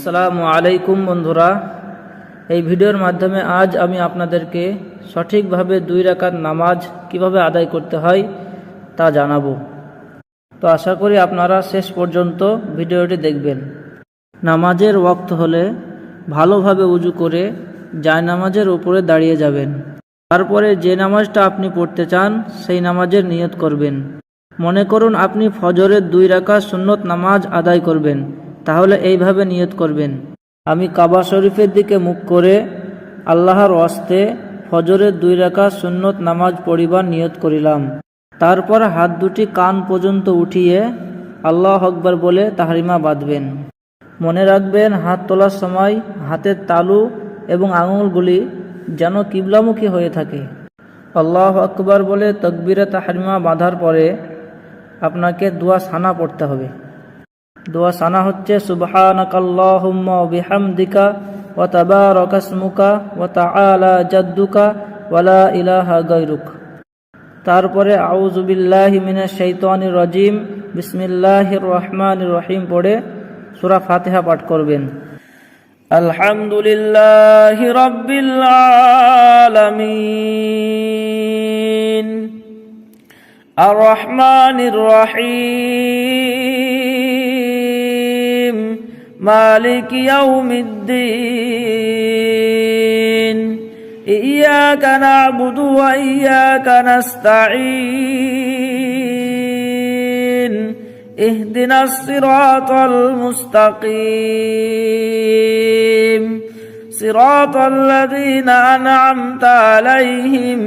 আসসালামু আলাইকুম বন্ধুরা, এই ভিডিওর মাধ্যমে আজ আমি আপনাদেরকে সঠিকভাবে 2 রাকাত নামাজ কিভাবে আদায় করতে হয় তা জানাবো। তো আশা করি আপনারা শেষ পর্যন্ত ভিডিওটি দেখবেন। নামাজের ওয়াক্ত হলে ভালোভাবে উজু করে জায়নামাজের উপরে দাঁড়িয়ে যাবেন। তারপরে যে নামাজটা আপনি পড়তে চান সেই নামাজের নিয়ত করবেন। মনে করুন আপনি ফজরের 2 রাকাত সুন্নত নামাজ আদায় করবেন, তাহলে এইভাবে নিয়ত করবেন: আমি কাবা শরীফের দিকে মুখ করে আল্লাহর ওয়াস্তে ফজরের 2 রাকাত সুন্নত নামাজ পড়িবার নিয়ত করিলাম। তারপর হাত দুটি কান পর্যন্ত উঠিয়ে আল্লাহু আকবার বলে তাহরিমা বাঁধবেন। মনে রাখবেন, হাত তোলার সময় হাতের তালু এবং আঙুলগুলি যেন কিবলামুখী হয়ে থাকে। আল্লাহু আকবার বলে তাকবীরে তাহরিমা বাঁধার পরে আপনাকে দোয়া সানা পড়তে হবে। দোয়া সানা হচ্ছে: সুবহানাকাল্লাহুম্মা ওয়া বিহামদিকা ওয়া তাবারাকা ইসমুকা ওয়া তাআলা জাদ্দুকা ওয়া লা ইলাহা গায়রুক। তারপরে আউযু বিল্লাহি মিনাশ শাইতানির রাজিম, বিসমিল্লাহির রহমানির রহিম পড়ে সূরা ফাতিহা পাঠ করবেন। আলহামদুলিল্লাহি রাব্বিল আলামিন আর রহমানির রহিম মালিক ইয়াউমিদ্দিন ইয়্যাকা না'বুদু ওয়া ইয়্যাকা নাস্তাঈন ইহদিনাস সিরাতাল মুস্তাকিম সিরাতাল লাযীনা আন'আমতা আলাইহিম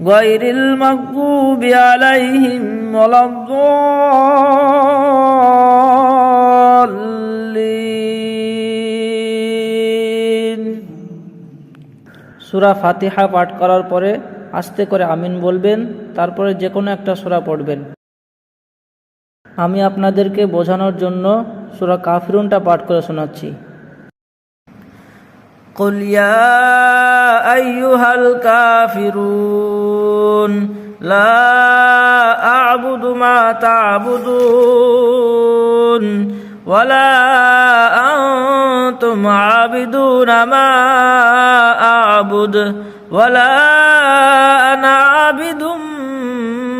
গায়রিল মাগদুবি আলাইহিম ওয়ালাদ-দাল্লিন। সূরা ফাতিহা পাঠ করার পরে আস্তে করে আমিন বলবেন। তারপরে যে কোনো একটা সূরা পড়বেন। আমি আপনাদেরকে বোঝানোর জন্য সূরা কাফিরুনটা পাঠ করে শোনাচ্ছি। قل يا أيها الكافرون لا أعبد ما تعبدون ولا أنتم عابدون ما أعبد ولا أنا عابد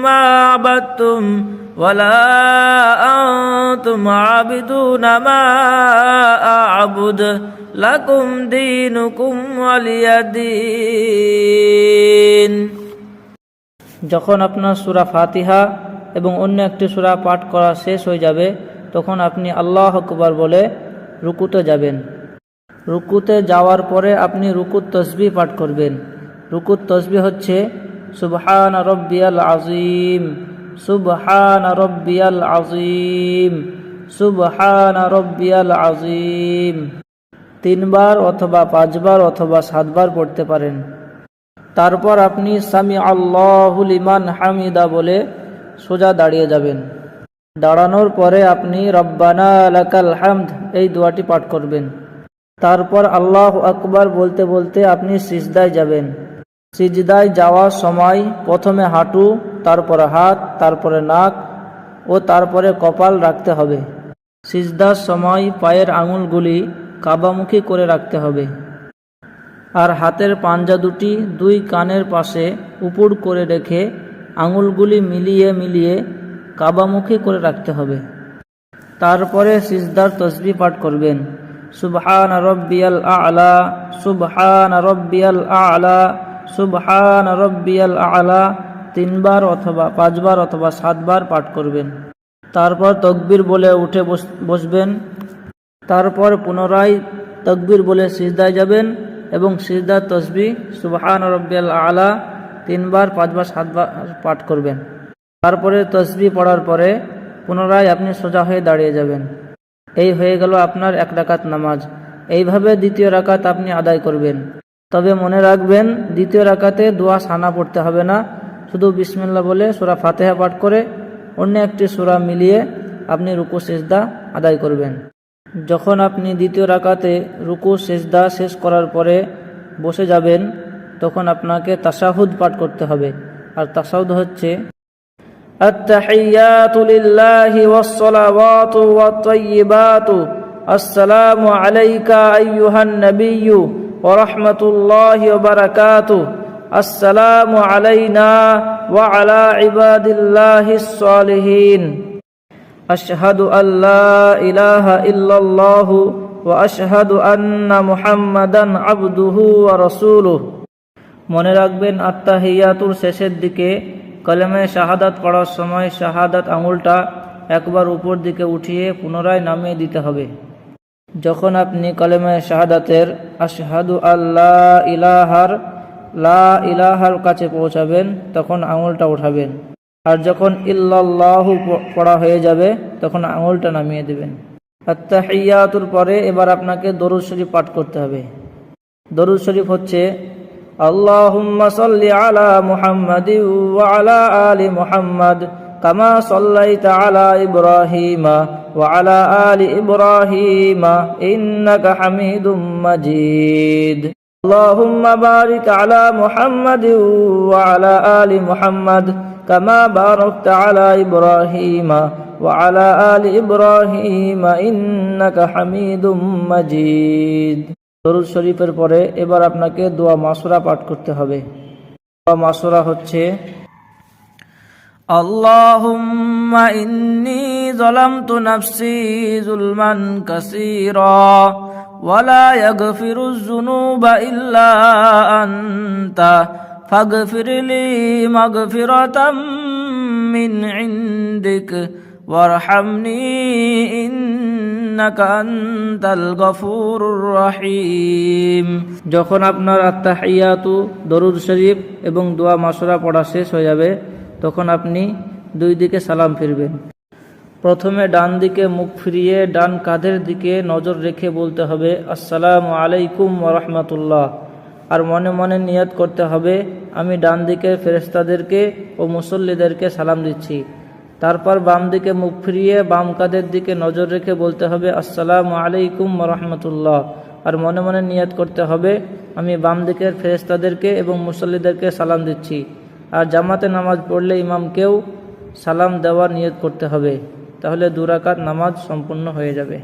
ما عبدتم ولا أنتم عابدون ما أعبد লাকুম দীনুকুম ওয়ালিয়া দীন। যখন আপনার সূরা ফাতিহা এবং অন্য একটি সূরা পাঠ করা শেষ হয়ে যাবে, তখন আপনি আল্লাহু আকবার বলে রুকুতে যাবেন। রুকুতে যাওয়ার পরে আপনি রুকুত তাসবিহ পাঠ করবেন। রুকুত তাসবিহ হচ্ছে: সুবহান রাব্বিয়াল আযীম, সুবহান রাব্বিয়াল আযীম, সুবহান রাব্বিয়াল আযীম। 3 বার অথবা 5 বার অথবা 7 বার পড়তে পারেন। তারপর আপনি সামি আল্লাহু লিমান হামিদা বলে সোজা দাঁড়িয়ে যাবেন। দাঁড়ানোর পরে আপনি রব্বানা লাকাল হামদ এই দোয়াটি পাঠ করবেন। তারপর আল্লাহু আকবার বলতে বলতে আপনি সিজদায় যাবেন। সিজদায় যাওয়ার সময় প্রথমে হাঁটু, তারপরে হাত, তারপরে নাক ও তারপরে কপাল রাখতে হবে। সিজদার সময় পায়ের আঙুলগুলি কাবামুখী করে রাখতে হবে, আর হাতের পাঞ্জা দুটি 2 কানের পাশে উপুড় করে রেখে আঙুলগুলি মিলিয়ে মিলিয়ে কাবামুখী করে রাখতে হবে। তারপরে সিজদার তাসবিহ পাঠ করবেন: সুবহান রাব্বিয়াল আ'লা, সুবহান রাব্বিয়াল আ'লা, সুবহান রাব্বিয়াল আ'লা 3 বার অথবা 5 বার অথবা 7 বার পাঠ করবেন। তারপর তাকবীর বলে উঠে বসবেন। তারপর পুনরায় তাকবীর বলে সিজদায় যাবেন এবং সিজদার তাসবিহ সুবহান রাব্বিয়াল আ'লা 3 বার, 5 বার, 7 বার পাঠ করবেন। তারপরে তাসবিহ পড়ার পরে পুনরায় আপনি সোজা হয়ে দাঁড়িয়ে যাবেন। এই হয়ে গেল আপনার 1 রাকাত নামাজ। এইভাবে 2য় রাকাত আপনি আদায় করবেন। তবে মনে রাখবেন, 2য় রাকাতে দোয়া সানা পড়তে হবে না। শুধু বিসমিল্লাহ বলে সূরা ফাতিহা পাঠ করে অন্য একটি সূরা মিলিয়ে আপনি রুকু সিজদা আদায় করবেন। যখন আপনি 2য় রাকাতে রুকু সিজদা শেষ করার পরে বসে যাবেন, তখন আপনাকে তাশাহুদ পাঠ করতে হবে। আর তাশাহুদ হচ্ছে: التحيات لله والصلوات والطيبات আসসালামু আলাইকা আইয়ুহান নাবিয়্যু ওয়া রাহমাতুল্লাহি ওয়া বারাকাতুহু। আসসালামু আলাইনা ওয়া আলা ইবাদিল্লাহিস সালিহিন। আশহাদু আল্লা ইলাহা ইল্লাল্লাহু ওয়া আশহাদু আন্না মুহাম্মাদান আবদুহু ওয়া রাসূলুহু। মনে রাখবেন, আত্তাহিয়াতুর শেষের দিকে কলেমায়ে শাহাদাত পড়ার সময় শাহাদাত আঙুলটা একবার উপর দিকে উঠিয়ে পুনরায় নামিয়ে দিতে হবে। যখন আপনি কলেমায়ে শাহাদাতের আশহাদু আল্লা ইলাহার লা ইলাহার কাছে পৌঁছাবেন তখন আঙুলটা উঠাবেন, আর যখন ইল্লাল্লাহু পড়া হয়ে যাবে তখন আঙুলটা নামিয়ে দেবেন। আত্তাহিয়াতুর পরে এবার আপনাকে দরুদ শরীফ পাঠ করতে হবে। দরুদ শরীফ হচ্ছে আল্লাহুম্মা সাল্লি আলা মুহাম্মাদিন ওয়া আলা আলি মুহাম্মাদ কামা সাল্লাইতা আলা ইব্রাহিমা ওয়া আলা আলি ইব্রাহিমা ইন্নাকা হামিদুম মাজিদ। আল্লাহুম্মা বারিক আলা মুহাম্মাদিন ওয়া আলা আলি মুহাম্মাদ কামা বারাকতা আলা ইব্রাহিমা ওয়া আলা আলি ইব্রাহিমা ইন্নাকা হামিদুম মাজিদ। দরুদ শরীফের পরে এবার আপনাকে দোয়া মাসুরা পাঠ করতে হবে। দোয়া মাসুরা হচ্ছে আল্লাহুম্মা ইন্নী যালামতু নাফসি যুলমান কাসীরা ওয়া লা ইয়াগফিরুয যুনুবা ইল্লা আনতা ফাগফিরলি মাগফিরাতাম মিন ইনদিক ওয়ারহামনি ইন্নাকা আনতাল গফুরুর রহিম। যখন আপনার আত্তাহিয়াতু, দরুদ শরীফ এবং দোয়া মাসুরা পড়া শেষ হয়ে যাবে তখন আপনি দুই দিকে সালাম ফিরবেন। প্রথমে ডান দিকে মুখ ফিরিয়ে ডান কাঁধের দিকে নজর রেখে বলতে হবে আসসালামু আলাইকুম ওয়া রাহমাতুল্লাহ, আর মনে মনে নিয়ত করতে হবে আমি ডান দিকের ফেরেশতাদেরকে ও মুসল্লিদেরকে সালাম দিচ্ছি। তারপর বাম দিকে মুখ ফিরিয়ে বাম কাঁধের দিকে নজর রেখে বলতে হবে আসসালামু আলাইকুম ওয়া রাহমাতুল্লাহ, আর মনে মনে নিয়ত করতে হবে আমি বাম দিকের ফেরেশতাদেরকে এবং মুসল্লিদেরকে সালাম দিচ্ছি। আর জামাতে নামাজ পড়লে ইমামকেও সালাম দেওয়ার নিয়ত করতে হবে, তাহলে 2 রাকাত নামাজ সম্পূর্ণ হয়ে যাবে।